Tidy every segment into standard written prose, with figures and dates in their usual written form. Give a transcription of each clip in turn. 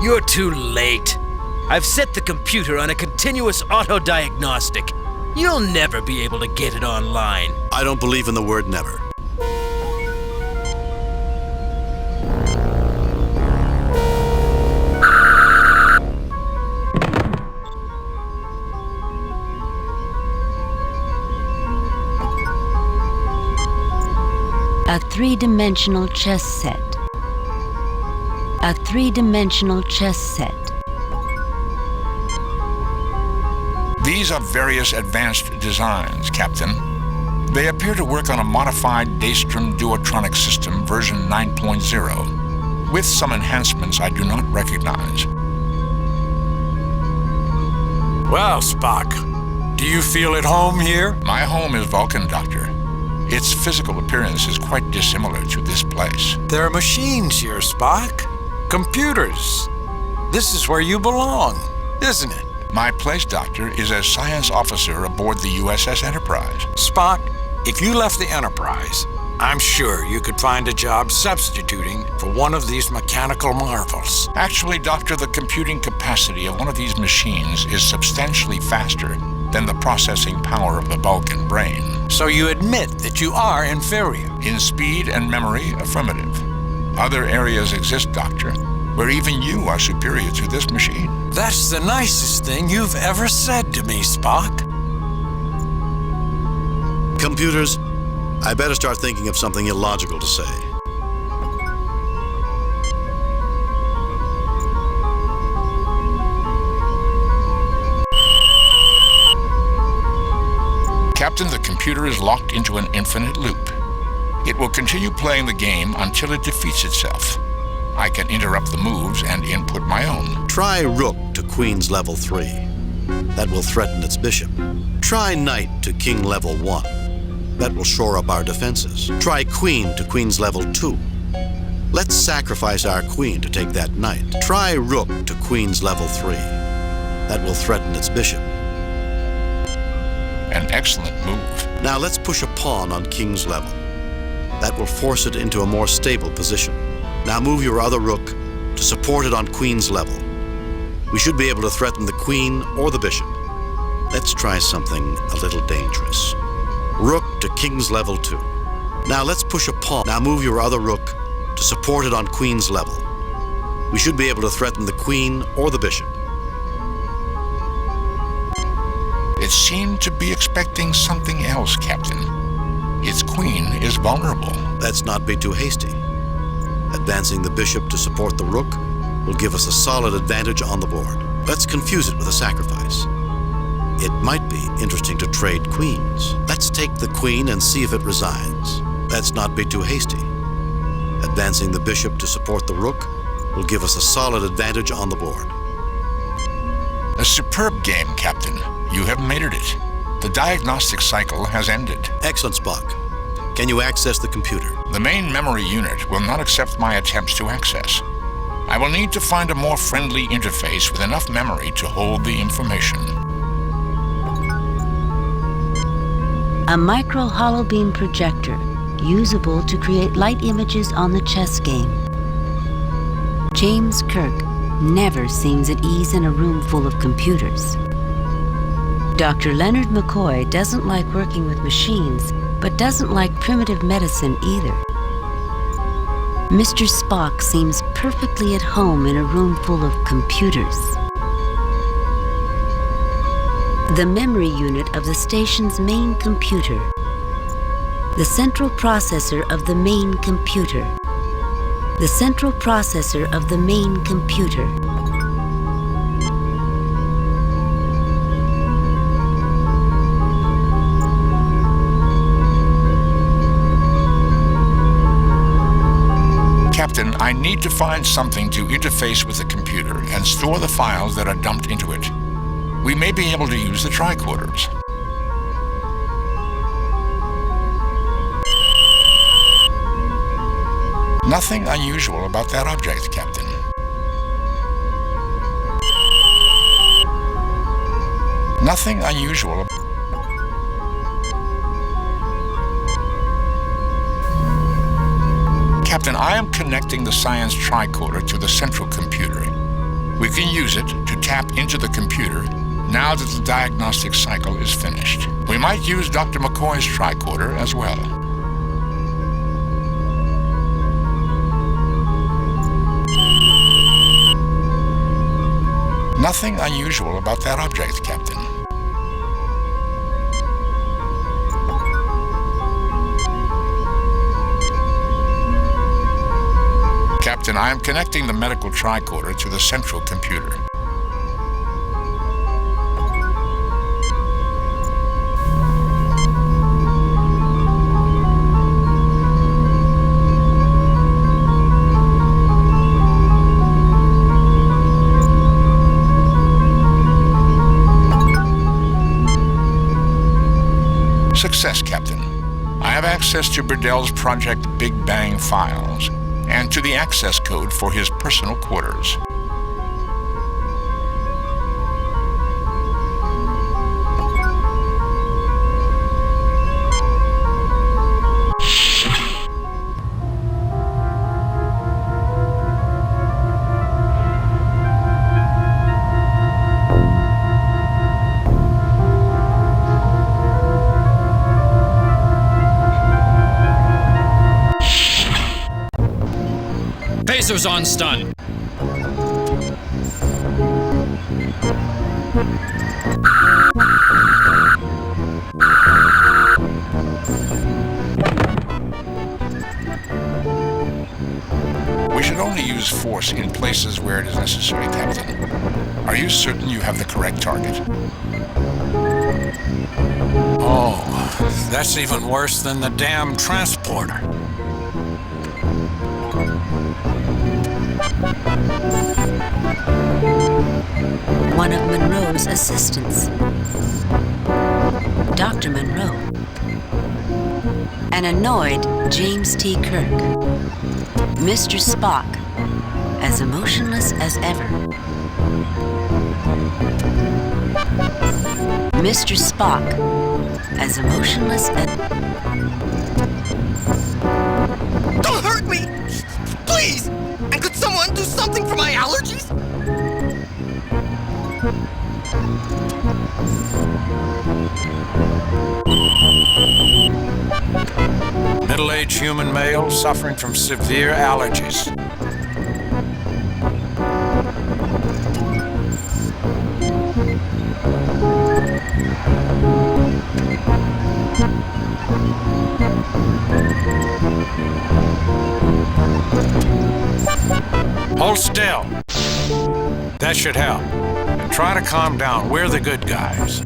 You're too late. I've set the computer on a continuous auto-diagnostic. You'll never be able to get it online. I don't believe in the word never. A three-dimensional chess set. A three-dimensional chess set. These are various advanced designs, Captain. They appear to work on a modified Daystrom Duotronic system version 9.0, with some enhancements I do not recognize. Well, Spock, do you feel at home here? My home is Vulcan, Doctor. Its physical appearance is quite dissimilar to this place. There are machines here, Spock. Computers. This is where you belong, isn't it? My place, Doctor, is as science officer aboard the USS Enterprise. Spock, if you left the Enterprise, I'm sure you could find a job substituting for one of these mechanical marvels. Actually, Doctor, the computing capacity of one of these machines is substantially faster than the processing power of the Vulcan brain. So you admit that you are inferior? In speed and memory, affirmative. Other areas exist, Doctor, where even you are superior to this machine. That's the nicest thing you've ever said to me, Spock. Computers, I better start thinking of something illogical to say. Captain, the computer is locked into an infinite loop. It will continue playing the game until it defeats itself. I can interrupt the moves and input my own. Try rook to queen's level 3. That will threaten its bishop. Try knight to king level 1. That will shore up our defenses. Try queen to queen's level 2. Let's sacrifice our queen to take that knight. Try rook to queen's level 3. That will threaten its bishop. An excellent move. Now let's push a pawn on king's level. That will force it into a more stable position. Now move your other rook to support it on queen's level. We should be able to threaten the queen or the bishop. Let's try something a little dangerous. Rook to king's level 2. Now let's push a pawn. Now move your other rook to support it on queen's level. We should be able to threaten the queen or the bishop. It seemed to be expecting something else, Captain. Its queen is vulnerable. Let's not be too hasty. Advancing the bishop to support the rook will give us a solid advantage on the board. Let's confuse it with a sacrifice. It might be interesting to trade queens. Let's take the queen and see if it resigns. Let's not be too hasty. Advancing the bishop to support the rook will give us a solid advantage on the board. A superb game, Captain. You have mated it. The diagnostic cycle has ended. Excellent, Spock. Can you access the computer? The main memory unit will not accept my attempts to access. I will need to find a more friendly interface with enough memory to hold the information. A micro holobeam projector, usable to create light images on the chess game. James Kirk never seems at ease in a room full of computers. Dr. Leonard McCoy doesn't like working with machines, but doesn't like primitive medicine either. Mr. Spock seems perfectly at home in a room full of computers. The memory unit of the station's main computer. The central processor of the main computer. The central processor of the main computer. Captain, I need to find something to interface with the computer and store the files that are dumped into it. We may be able to use the tricorders. Nothing unusual about that object, Captain. Nothing unusual. Captain, I am connecting the science tricorder to the central computer. We can use it to tap into the computer now that the diagnostic cycle is finished. We might use Dr. McCoy's tricorder as well. Nothing unusual about that object, Captain. Captain, I am connecting the medical tricorder to the central computer. Success, Captain. I have access to Burdell's Project Big Bang files and to the access code for his personal quarters. Phasers on stun. We should only use force in places where it is necessary, Captain. Are you certain you have the correct target? Oh, that's even worse than the damn transporter. One of Monroe's assistants, Dr. Monroe. An annoyed James T. Kirk. Mr. Spock, as emotionless as ever. Mr. Spock, as emotionless as... Don't hurt me! Please! And could someone do something for my allergies? Middle-aged human male suffering from severe allergies. Hold still. That should help. And try to calm down. We're the good guys.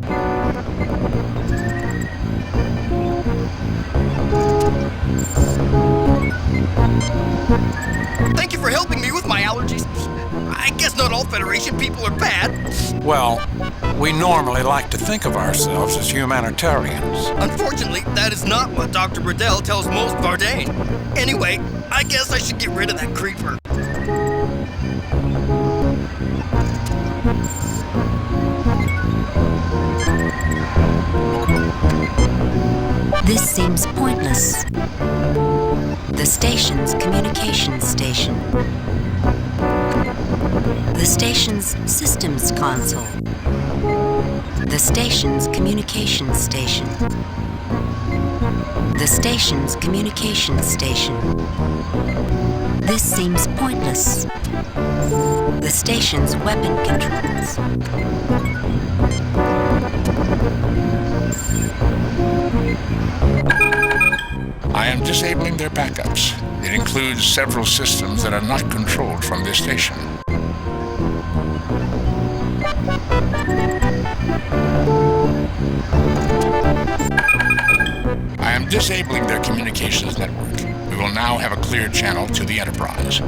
Thank you for helping me with my allergies. I guess not all Federation people are bad. Well, we normally like to think of ourselves as humanitarians. Unfortunately, that is not what Dr. Burdell tells most Vardane. Anyway, I guess I should get rid of that creeper. This seems pointless. The station's communications station. The station's systems console. The station's communications station. The station's communications station. This seems pointless. The station's weapon controls. I am disabling their backups. It includes several systems that are not controlled from this station. I am disabling their communications network. We will now have a clear channel to the Enterprise.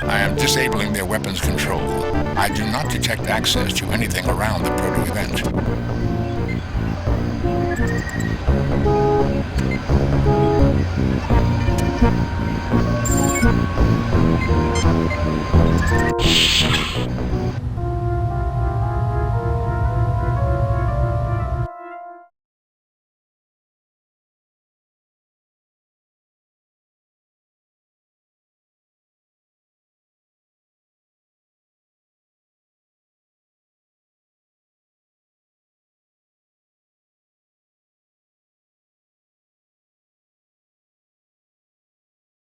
I am disabling their weapons control. I do not detect access to anything around the proto-event.